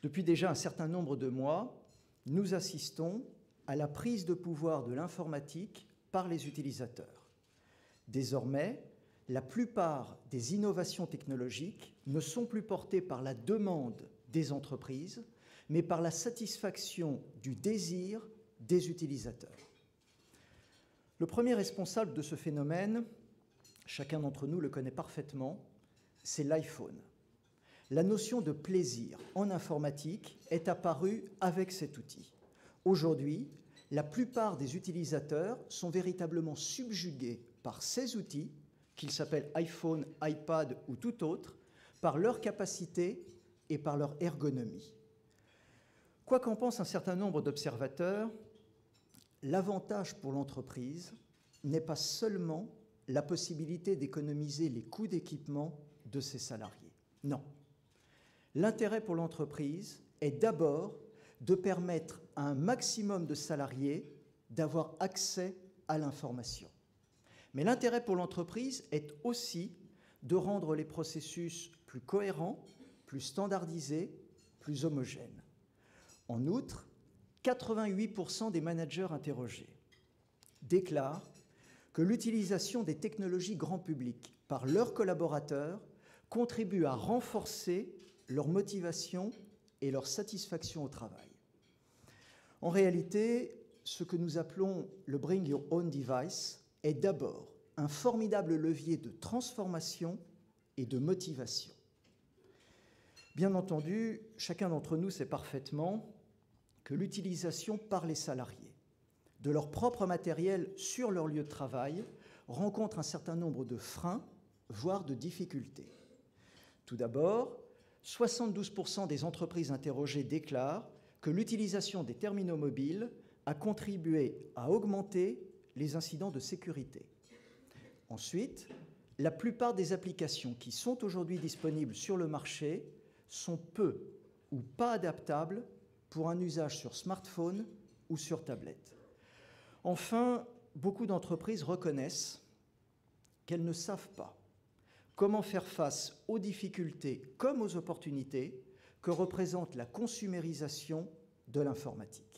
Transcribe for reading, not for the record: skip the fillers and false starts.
Depuis déjà un certain nombre de mois, nous assistons à la prise de pouvoir de l'informatique par les utilisateurs. Désormais, la plupart des innovations technologiques ne sont plus portées par la demande des entreprises, mais par la satisfaction du désir des utilisateurs. Le premier responsable de ce phénomène, chacun d'entre nous le connaît parfaitement, c'est l'iPhone. La notion de plaisir en informatique est apparue avec cet outil. Aujourd'hui, la plupart des utilisateurs sont véritablement subjugués par ces outils, qu'ils s'appellent iPhone, iPad ou tout autre, par leur capacité et par leur ergonomie. Quoi qu'en pense un certain nombre d'observateurs, l'avantage pour l'entreprise n'est pas seulement la possibilité d'économiser les coûts d'équipement de ses salariés. Non. L'intérêt pour l'entreprise est d'abord de permettre à un maximum de salariés d'avoir accès à l'information. Mais l'intérêt pour l'entreprise est aussi de rendre les processus plus cohérents, plus standardisés, plus homogènes. En outre, 88% des managers interrogés déclarent que l'utilisation des technologies grand public par leurs collaborateurs contribue à renforcer leur motivation et leur satisfaction au travail. En réalité, ce que nous appelons le Bring Your Own Device est d'abord un formidable levier de transformation et de motivation. Bien entendu, chacun d'entre nous sait parfaitement que l'utilisation par les salariés de leur propre matériel sur leur lieu de travail rencontre un certain nombre de freins, voire de difficultés. Tout d'abord, 72% des entreprises interrogées déclarent que l'utilisation des terminaux mobiles a contribué à augmenter les incidents de sécurité. Ensuite, la plupart des applications qui sont aujourd'hui disponibles sur le marché sont peu ou pas adaptables pour un usage sur smartphone ou sur tablette. Enfin, beaucoup d'entreprises reconnaissent qu'elles ne savent pas comment faire face aux difficultés comme aux opportunités que représente la consumérisation de l'informatique.